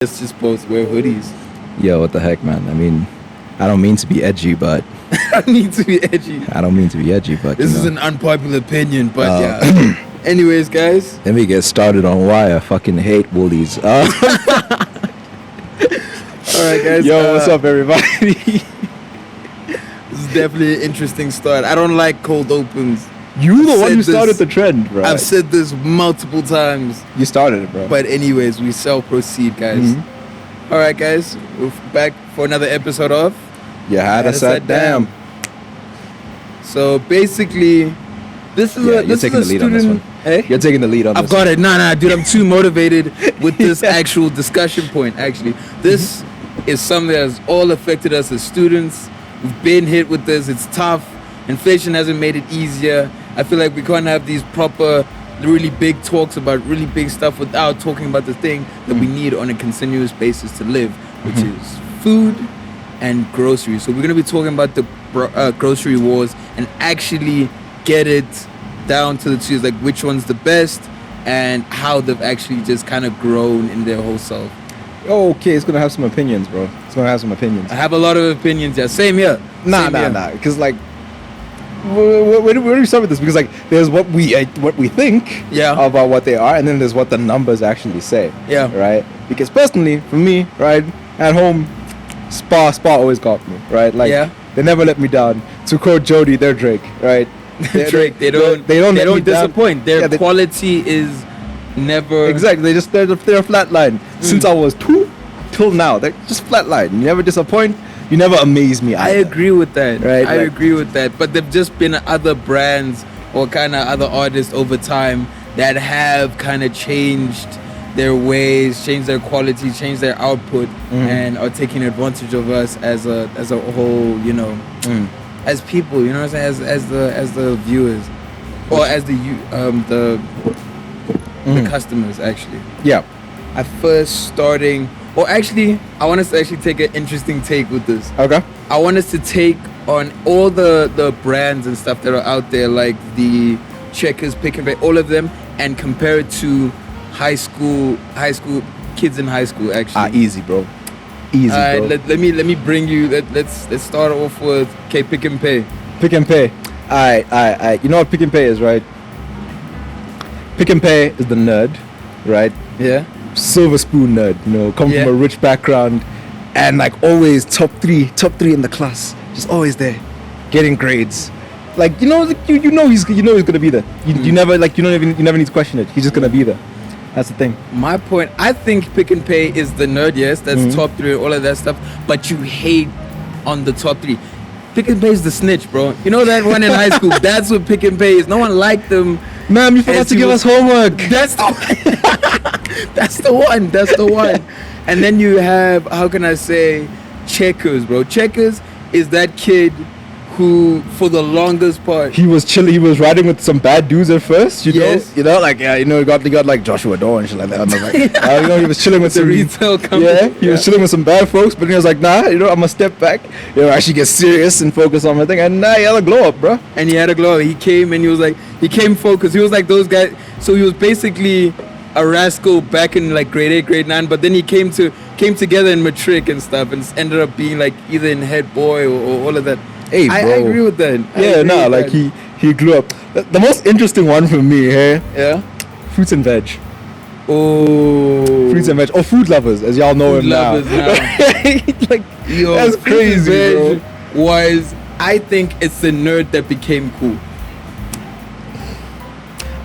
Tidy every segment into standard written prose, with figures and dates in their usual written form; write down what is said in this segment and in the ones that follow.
Let's just both wear hoodies. Yo, what the heck, man? I mean, I don't mean to be edgy, but I need to be edgy. I don't mean to be edgy, but This is an unpopular opinion, but yeah. Anyways, guys. Let me get started on why I fucking hate woolies. All right, guys. Yo, what's up, everybody? This is definitely an interesting start. I don't like cold opens. You the I've one who said started this- the trend, bro. I've said this multiple times. You started it, bro. But anyways, we shall proceed, guys. Mhm. All right, guys. We're back for another episode of You had us at damn. So basically, this is Yeah, a you're this taking is a the lead on this student. one. Hey? You're taking the lead on I've this. got it. Nah, dude. I'm too motivated with this actual discussion point. Actually, this is something that has all affected us as students. We've been hit with this. It's tough. Inflation hasn't made it easier. I feel like we can't have these proper, really big talks about really big stuff without talking about the thing that we need on a continuous basis to live, which is food and groceries. So we're gonna be talking about the grocery wars and actually get it down to the twos, like which one's the best and how they've actually just kind of grown in their whole self. Oh, okay, it's gonna have some opinions, bro. It's gonna have some opinions. I have a lot of opinions. Yeah, same here. Same here. Nah. Because like, where do we start with this? Because like, there's what we think Yeah. about what they are, and then there's what the numbers actually say. Yeah. Right. Because personally, for me, right, at home, Spa always got me. Right. Like, Yeah. they never let me down. To quote Jody, they're Drake. Right. Drake, they don't let me down. disappoint. Their Yeah, they- quality is never Exactly. They're a flat line. Since I was 2 till now, they're just flat line. You never disappoint. You never amaze me. I either. agree with that. Right, I like- agree with that. But there've just been other brands or kind of other artists over time that have kind of changed their ways, changed their quality, changed their output, and are taking advantage of us as a whole, you know, as people. You know what I'm saying? As the viewers, or as the customers actually. Yeah. At first starting, or actually, I want us to actually take an interesting take with this. Okay. I want us to take on all the brands and stuff that are out there, like the Checkers, Pick and Pay, all of them, and compare it to high school kids in high school. Actually, Easy, bro. Easy, all right. bro. Let me bring you. Let's start off with Pick and Pay. Pick and Pay. Alright. You know what Pick and Pay is, right? Pick and Pay is the nerd, right? Yeah. Silver spoon nerd, you know, come Yeah. from a rich background, and like always top three in the class, just always there, getting grades. Like you know he's gonna be there. You never you never need to question it. He's just gonna be there. That's the thing. My point, I think Pick and Pay is the nerd, yes, that's top 3, all of that stuff, but you hate on the top 3. Pick and Pay is the snitch, bro. You know that one in high school? That's what Pick and Pay is. No one liked them. Ma'am, you forgot As to he give was- us homework. That's the one. That's the one. And then you have, how can I say, Checkers, bro. Checkers is that kid who, for the longest part, He was chilling. He was riding with some bad dudes at first. Yes. You know, like he got like Joshua Doe and shit like that. And I was like, he was chilling with the some retail company. Yeah, he was chilling with some bad folks, but he was like, nah, I'm gonna step back, actually get serious and focus on my thing, and he had a glow up, bro. And he had a glow. He came and he came focused. He was like those guys. So he was basically a rascal back in like grade 8, grade 9, but then he came together in matric and stuff, and ended up being like either in head boy or all of that. Hey, I bro. agree with that. He grew up. The most interesting one for me, Yeah. fruits and veg. Oh. Fruits and veg. Or food lovers, as y'all know Food him now. lovers now. Like, Yo, that's Fruits and crazy, bro. Veg was, I think it's the nerd that became cool.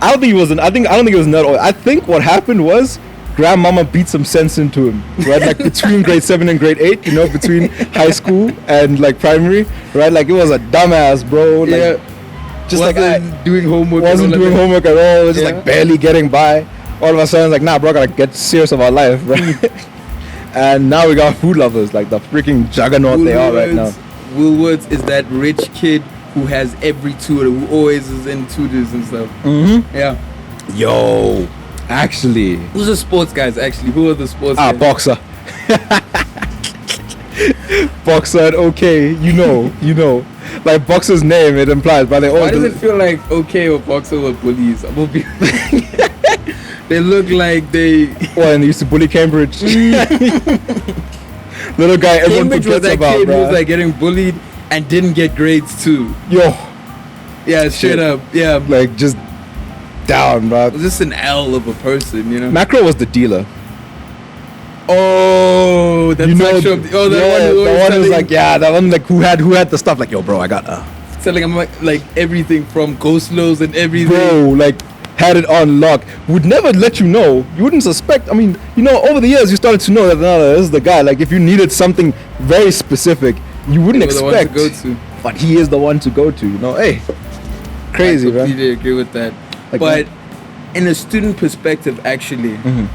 I don't think it was nerd. I think what happened was grandmama beat some sense into him, right? Like between grade 7 and grade 8, between high school and like primary, right? Like it was a dumbass, bro. Like, Yeah. just Wasn't like doing homework. and wasn't all of doing that. homework at all. Was just Yeah. like barely getting by. All of a sudden, like, nah, bro, gotta get serious about life, right? And now we got food lovers, like the freaking juggernaut they are right now. Woolworths is that rich kid who has every tutor, who always is in tutors and stuff. Mm-hmm. Yeah. Yo, actually, Who's the sports guys, actually? Who are the sports guys? boxer. Boxer, okay, you know. Like boxer's name, it implies, but they Why always. does it feel like okay or boxer or police? I'm gonna be They look like they. Oh, and they used to bully Cambridge. Little guy, everyone Cambridge was forgets that about, kid who bro. was like getting bullied and didn't get grades too. Yo, Yeah, straight up. Yeah. like just down, bro. Was this an L of a person, you know? Makro was the dealer. Oh, that's You know, like Shop. Oh, yeah, that one who the was one selling, was like, yeah, that one like who had the stuff. Like, yo, bro, I got selling like everything from ghost lows and everything. bro, like had it on lock. Would never let you know. You wouldn't suspect. I mean, you know, over the years you started to know that no, this is the guy. Like, if you needed something very specific, you wouldn't They were the expect. one to go to. But he is the one to go to. You know, hey, crazy, I man. completely agree with that. Like but in a student perspective, actually, Mm-hmm.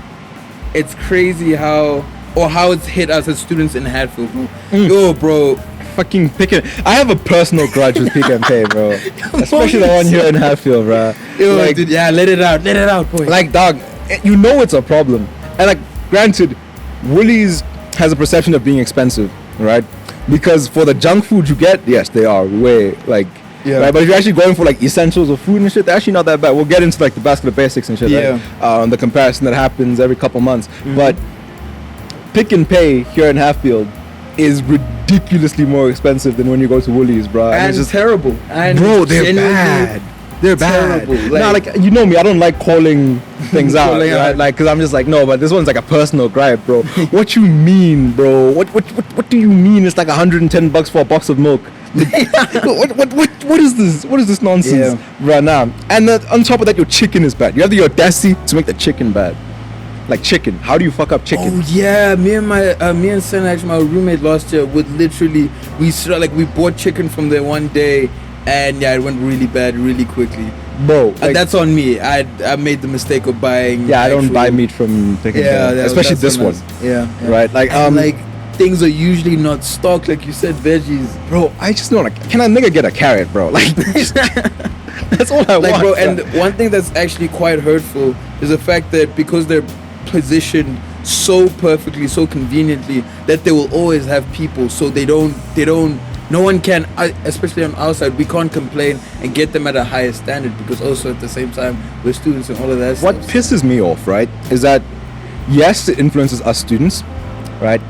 it's crazy how it's hit us as students in Hatfield, bro. Mm. Yo, bro. Fucking pick it. I have a personal grudge with Pick and Pay, bro. Especially the one here in Hatfield, bro. Yo, Like, dude, yeah, let it out, boy. like, dog, you know it's a problem. And like, granted, Woolies has a perception of being expensive, right? Because for the junk food you get, yes, they are way like. Yeah. Right, but if you're actually going for like essentials of food and shit, they're actually not that bad. We'll get into like the basket of basics and shit. Yeah. Right? The comparison that happens every couple months. But Pick and Pay here in Hatfield is ridiculously more expensive than when you go to Woolies, bro. and it's it's just, terrible. And bro, they're genuinely bad. They're bad. terrible. Nah, like, you know me, I don't like calling things out, Calling right? out. Like, cause I'm just like, no, but this one's like a personal gripe, bro. What you mean, bro? What do you mean? It's like $110 for a box of milk. What is this? What is this nonsense right now? And on top of that, your chicken is bad. You have the audacity to make the chicken bad. Like chicken. How do you fuck up chicken? Oh yeah, me and Sen, actually my roommate last year, would literally we bought chicken from there one day, and yeah, it went really bad really quickly. Bro, And like, that's on me. I made the mistake of buying. yeah, I don't actual- buy meat from Pick and Yeah, Pay, that- especially that's this on one. us. Yeah, yeah. Right? Like, And, like things are usually not stocked, like you said, veggies. bro, I just know, like, can a nigga get a carrot, bro? Like, that's all I Like, want. bro, and one thing that's actually quite hurtful is the fact that because they're positioned so perfectly, so conveniently, that they will always have people, so they don't no one can, especially on our side, we can't complain and get them at a higher standard, because also at the same time we're students and all of that what stuff. pisses me off, right, is that yes, it influences us students, right?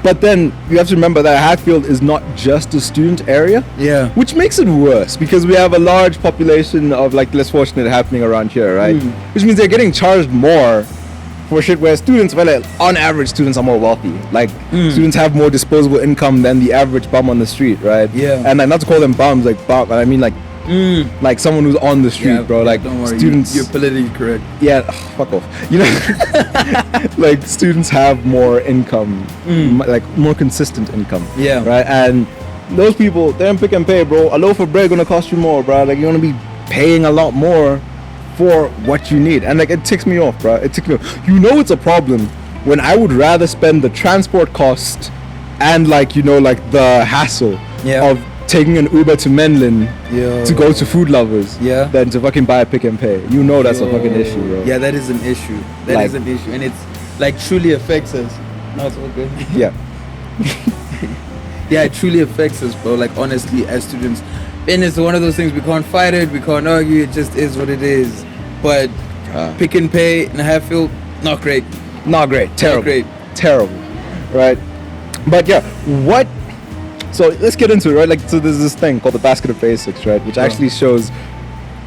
But then you have to remember that Hatfield is not just a student area, Yeah. which makes it worse because we have a large population of like less fortunate happening around here, right? Which means they're getting charged more for shit where students, well, like, on average, students are more wealthy. Like, students have more disposable income than the average bum on the street, right? Yeah. And like, not to call them bums, like bum, I mean like someone who's on the street, bro. Like, don't worry, students. you're politically correct. Yeah, fuck off. You know, like students have more income, like more consistent income. Yeah. Right. And those people, they're in Pick and Pay, bro. A loaf of bread gonna cost you more, bro. Like, you're gonna be paying a lot more for what you need, and like, it ticks me off, bro. It ticks me off. You know, it's a problem when I would rather spend the transport cost and like, you know, like the hassle of taking an Uber to Menlyn to go to Food Lovers than to fucking buy a Pick and Pay. You know that's a fucking issue, bro. Yeah, that is an issue. That is an issue, and it's like truly affects us. No, it's all good. Yeah. Yeah, it truly affects us, bro. Like, honestly, as students, and it's one of those things, we can't fight it, we can't argue, it just is what it is. But Pick and Pay in Hatfield, not great. Not great. Terrible. Not great. Terrible. Right? But yeah, what... So let's get into it, right? Like, so there's this thing called the basket of basics, right? Which actually shows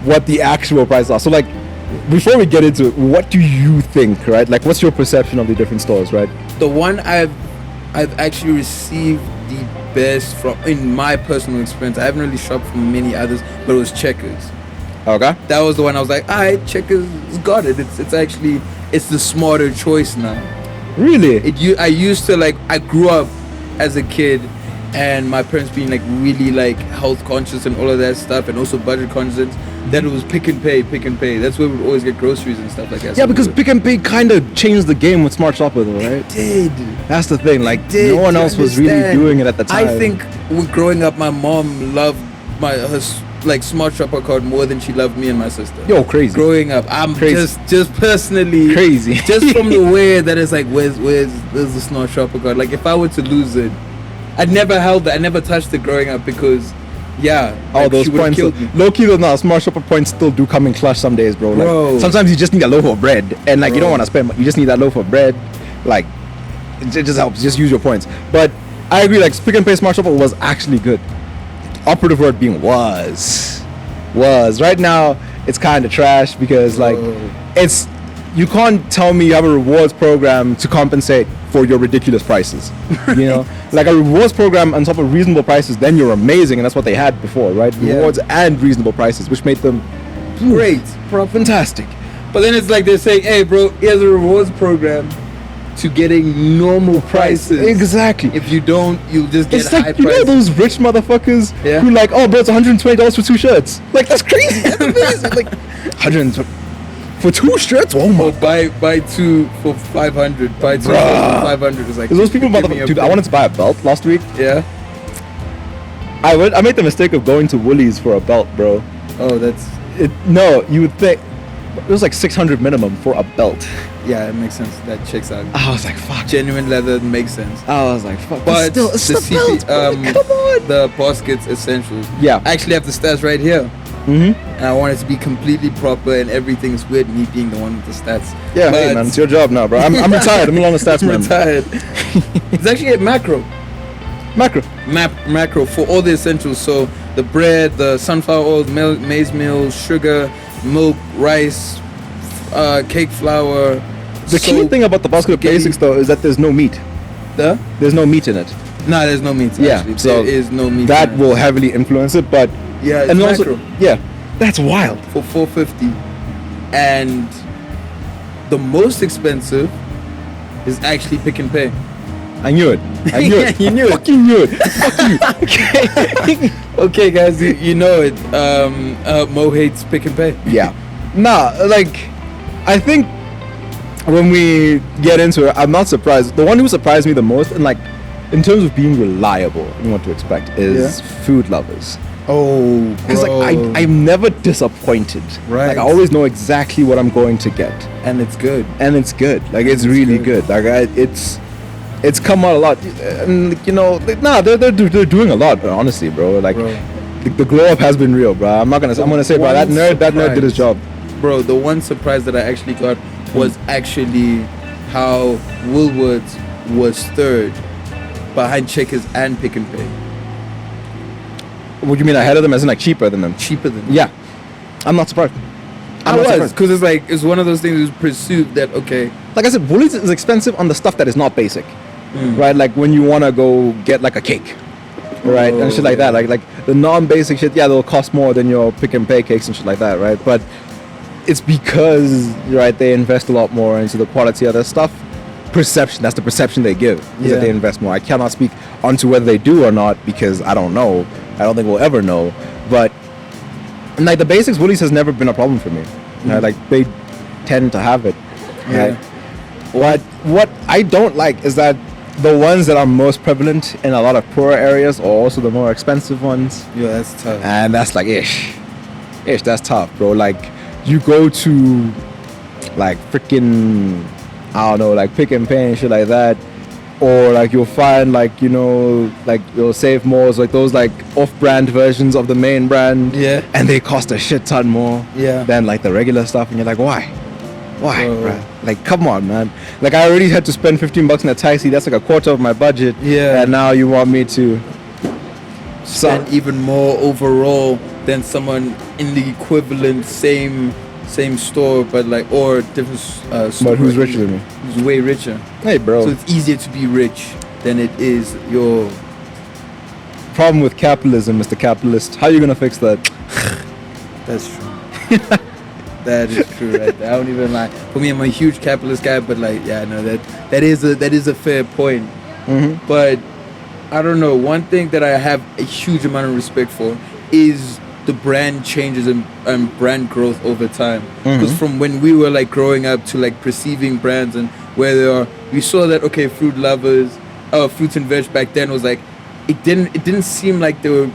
what the actual prices are. So like, before we get into it, what do you think, right? Like, what's your perception of the different stores, right? The one I've actually received the best from, in my personal experience, I haven't really shopped from many others, but it was Checkers. Okay. That was the one I was like, alright, Checkers got it. It's actually, it's the smarter choice now. Really? I used to, like, I grew up as a kid, and my parents being like really like health conscious and all of that stuff, and also budget conscious, that it was Pick and Pay. That's where we'd always get groceries and stuff like that. Yeah, because Pick and Pay kind of changed the game with Smart Shopper, though, right? Did. That's the thing. Like, no one else was really doing it at the time. I think with growing up, my mom loved her like Smart Shopper card more than she loved me and my sister. Yo, crazy. Growing up, I'm Crazy. just personally Crazy. just from the way that it's like, where's the Smart Shopper card? Like, if I were to lose it, I'd never held it. I never touched it growing up because Yeah. All like, those she would've points. killed me. Low key though, now small shopper points still do come in clutch some days, bro. Bro. Like, sometimes you just need a loaf of bread, and like you don't Bro. want to spend. You just need that loaf of bread. Like it just helps. Just use your points. But I agree. Like Pick and Pay smart shopper was actually good. Operative word being was. Right now it's kind of trash because like it's. You can't tell me you have a rewards program to compensate for your ridiculous prices. You know, like a rewards program on top of reasonable prices, then you're amazing, and that's what they had before, right? Yeah. Rewards and reasonable prices, which made them Great. fantastic. But then it's like they're saying, hey, bro, here's a rewards program to getting normal prices. Exactly. If you don't, you'll just get It's high like, you know prices. those rich motherfuckers Yeah. who like, oh, bro, it's $120 for 2 shirts. Like, that's crazy. That's amazing. Like, 120 for 2 shirts? Oh my. Or buy 2 for 500. Buy 2 for Bruh. 500. It's like, Those people, give me a dude, I break. wanted to buy a belt last week. Yeah. I made the mistake of going to Woolies for a belt, bro. Oh, that's. No, you would think it was like 600 minimum for a belt. Yeah, it makes sense. That checks out. I was like, fuck. Genuine leather makes sense. I was like, fuck. But still, it's the the belt, bro. Like, come on. The baskets essentials. Yeah. I actually have the stats right here. Mm-hmm. And I want it to be completely proper, and everything's weird, me being the one with the stats. Yeah, hey But- man, it's your job now, bro. I'm retired. I'm no longer stats I'm man. retired. It's actually a macro. Macro. Macro for all the essentials. So the bread, the sunflower oil, maize meal, sugar, milk, rice, cake flour. The key thing about the basket of spaghetti. basics though is that there's no meat. There's no meat in it. No, there's no meat. Yeah, Actually. so there is no meat. That in it. will heavily influence it, but Yeah, it's and macro. also yeah, that's wild. For $4.50, and the most expensive is actually Pick and Pay. I knew it. I knew it. You knew it. Fucking knew it. Fuck you. Okay. Okay, guys, you know it. Mo hates Pick and Pay. Yeah. Nah, like I think when we get into it, I'm not surprised. The one who surprised me the most, and like in terms of being reliable and what to expect, is food lovers. Oh, Because like I'm never disappointed. Right. Like I always know exactly what I'm going to get, and it's good. and it's good. Like it's really good. good. Like it's come out a lot. And like, you know, like, nah, they're doing a lot. Honestly, bro. Like Bro. the glow up has been real, bro. I'm gonna say, bro, that nerd did his job. Bro, the one surprise that I actually got was actually how Woolworths was third behind Checkers and Pick and Pay. What do you mean ahead of them, as in like cheaper than them? Cheaper than Yeah, I'm not surprised. I I'm not was, surprised. because it's like, it's one of those things that was perceived that, okay, Like I said, Woolies is expensive on the stuff that is not basic, right? Like when you wanna go get like a cake, right, and shit like that. Like the non-basic shit, yeah, they'll cost more than your Pick and Pay cakes and shit like that, right? But it's because right they invest a lot more into the quality of their stuff. Perception, that's the perception they give, is that they invest more. I cannot speak onto whether they do or not because I don't know. I don't think we'll ever know. But and like the basics, Woolies has never been a problem for me. Like they tend to have it. Yeah. Right? What I don't like is that the ones that are most prevalent in a lot of poorer areas are also the more expensive ones, yeah, that's tough. and that's like ish, that's tough, bro. Like you go to like freaking, I don't know, like Pick and Pay and shit like that, or like you'll find like, you know, like you'll Save More's, like those like off-brand versions of the main brand, Yeah. and they cost a shit ton more Yeah. than like the regular stuff, and you're like, why, Bro. bruh? Like come on, man. Like I already had to spend $15 in a taxi. That's like a quarter of my budget. Yeah. And now you want me to Spend even more overall than someone in the equivalent same store, but like, or different store. But who's richer than me? Who's way richer. Hey, bro. So it's easier to be rich than it is your. Problem with capitalism, Mr. Capitalist. How are you gonna fix that? That's true. That is true, right there. I don't even lie. For me, I'm a huge capitalist guy, but like, yeah, no, that is a fair point. Mm-hmm. But I don't know. One thing that I have a huge amount of respect for is the brand changes and brand growth over time. Because from when we were like growing up to like perceiving brands and where they are, we saw that okay, fruit lovers, fruits and veg back then was like, it didn't seem like they were.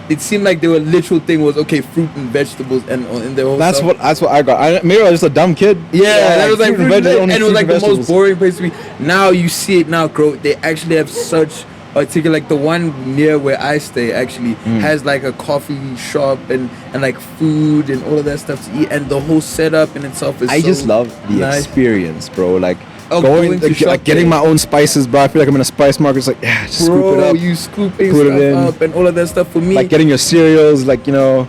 It seemed like the literal thing was okay, fruit and vegetables and their whole. That's stuff. what I got. Maybe I was just a dumb kid. Yeah, that was like fruit and veg is only and it was fruit like and the most vegetables. boring place to be. Now you see it now grow. They actually have such or take it like the one near where I stay actually has like a coffee shop and like food and all of that stuff to eat, and the whole setup in itself is I so just love the nice. experience, bro. Like Going to shop like getting there. my own spices, bro. I feel like I'm in a spice market. It's like, yeah, just scoop it Bro, up. you scooping put it stuff in. up and all of that stuff for me. Like getting your cereals, like, you know,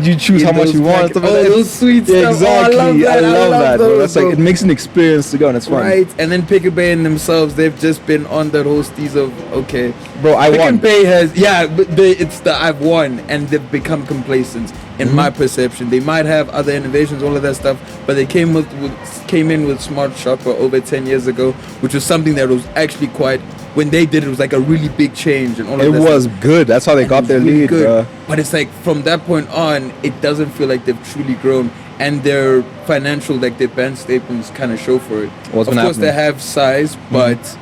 you choose in how much those you want. packet- Stuff like oh, that. those sweet Yeah, stuff. Oh, exactly. I love that, bro. those, That's like, bro. it makes an experience to go, and it's fun. Right, and then Pick and Pay in themselves, they've just been on that whole steez of okay. Bro, I Pick won. and Pay has but it's the I've won, and they've become complacent in my perception. They might have other innovations, all of that stuff, but they came in with Smart Shopper over 10 years ago, which was something that was actually quite. When they did it, was like a really big change, and all of It that was stuff. good. That's how they And got it their was really lead, bro. But it's like from that point on, it doesn't feel like they've truly grown, and their financial, like their bank statements, kind of show for it. What's Of been course, they happening? have size, but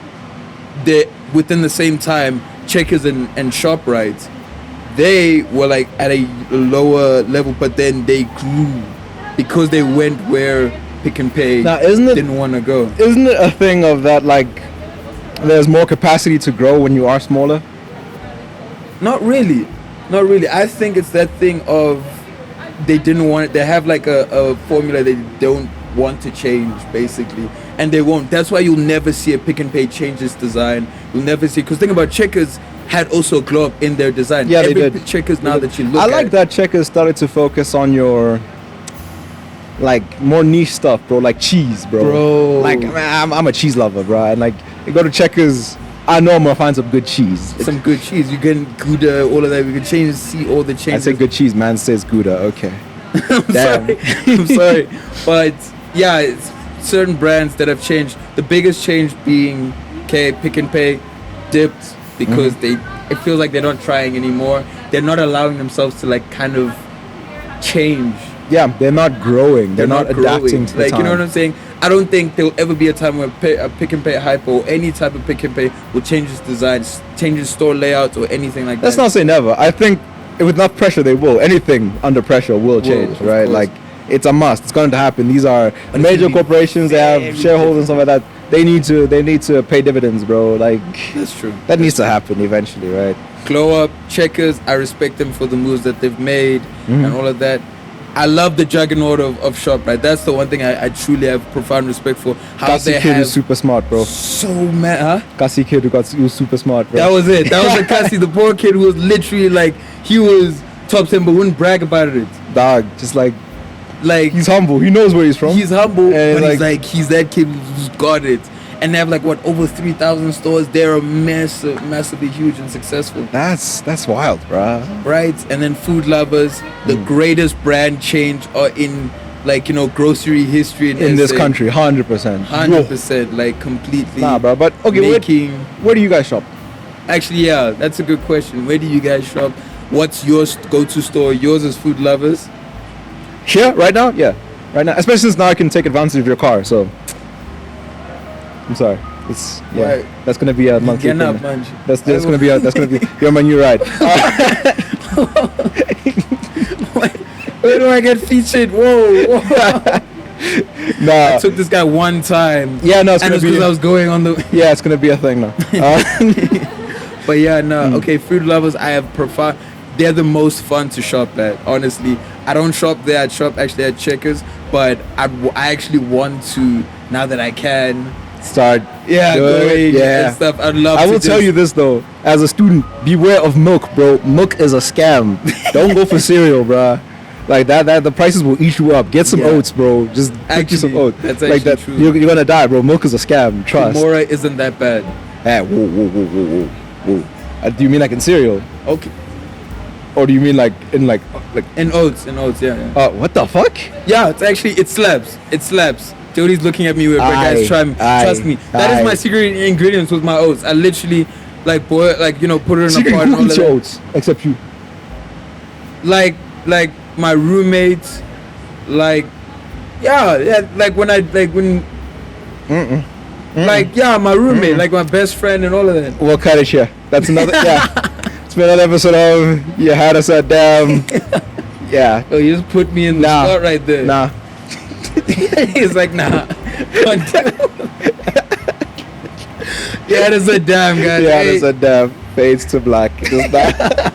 they within the same time, Checkers and Shoprite, they were like at a lower level, but then they grew because they went where Pick and Pay Now, isn't it- didn't want to go. Isn't it a thing of that, like, there's more capacity to grow when you are smaller? Not really. Not really. I think it's that thing of they didn't want it. They have like a formula they don't want to change, basically. And they won't. That's why you'll never see a Pick and Pay change its design. You'll never see. Because think about Checkers had also a glow up in their design. Yeah, they Every did. Checkers now that you look I at. like that Checkers started to focus on your, like, more niche stuff, bro. Like cheese, bro. Bro. Like, man, I'm a cheese lover, bro. And like, you go to Checkers, I know I'm gonna find some good cheese. Some good cheese. You can Gouda, all of that. We can see all the I changes. say good cheese, man says Gouda. Okay. I'm Damn. sorry. I'm sorry. But yeah, it's certain brands that have changed. The biggest change being Pick and Pay dipped because it feels like they're not trying anymore. They're not allowing themselves to like kind of change. Yeah, they're not growing. They're not growing. adapting to the like time. you know what I'm saying. I don't think there will ever be a time where a Pick and Pay hyper or any type of Pick and Pay will change its designs, change its store layout or anything like Let's that. not say never. I think with enough pressure, they will. Anything under pressure will change, of right? course. Like, it's a must. It's going to happen. These are But it's major gonna be corporations. They have very shareholders and stuff like that. They need to pay dividends, bro. Like, That's true. that needs to happen eventually, right? Glow Up, Checkers, I respect them for the moves that they've made and all of that. I love the juggernaut of Shoprite. That's the one thing I truly have profound respect for. How Kasi they kid have is super smart, bro. so mad, huh? Kasi kid who was super smart, bro. That was it. That was the Cassie, the poor kid who was literally like, he was top 10 but wouldn't brag about it. Dog, just like, Like, he's humble. He knows where he's from. he's humble, And but he's that kid who's got it. And they have like, what, over 3,000 stores. They're massively huge and successful. That's wild, bro. Right, and then Food Lovers, the greatest brand change in like grocery history In this SA. country, 100%. 100%, like completely. Nah, bro. But okay, making. where do you guys shop? Actually, yeah, that's a good question. Where do you guys shop? What's your go-to store? Yours is Food Lovers. Here, right now? Yeah, right now. Especially since now I can take advantage of your car. So, I'm sorry. It's Right. That's gonna be a monthly Getting thing. up, man. That's gonna be your menu ride. Where do I get featured? Whoa. Nah. I took this guy one time. Yeah, no, it's and gonna it's be. because I was going on the. Yeah, it's gonna be a thing now. But yeah, no. Okay, Food Lovers, I have profound. They're the most fun to shop at. Honestly, I don't shop there. I shop actually at Checkers, but I actually want to now that I can. Start. Yeah, Good, going yeah. and stuff. I'd love. I to will tell just- you this though, as a student, beware of milk, bro. Milk is a scam. Don't go for cereal, bro. Like that, the prices will eat you up. Get some Yeah. oats, bro. Just get you some Actually, oats. that's like actually that. true. You're gonna die, bro. Milk is a scam. Trust. Mora isn't that bad. Hey, whoa. Do you mean like in cereal, Okay, or do you mean like in like? and oats, yeah. What the fuck? Yeah, it slaps. It slaps. Jody's looking at me weird, but guys, trust me. That is my secret ingredients with my oats. I literally like boil, like put it in a pot and all Who of eats your that. oats except you? Like my roommates, like like when my roommate, like my best friend and all of that. We'll cut it here. That's another. Yeah, it's been another episode of You Had Us at Damn. Yeah. Oh, you just put me in the Nah. spot right there. Nah. He's like, nah. Yeah, that's a damn guys. Yeah, Hey. that's a damn fades to black. Just that.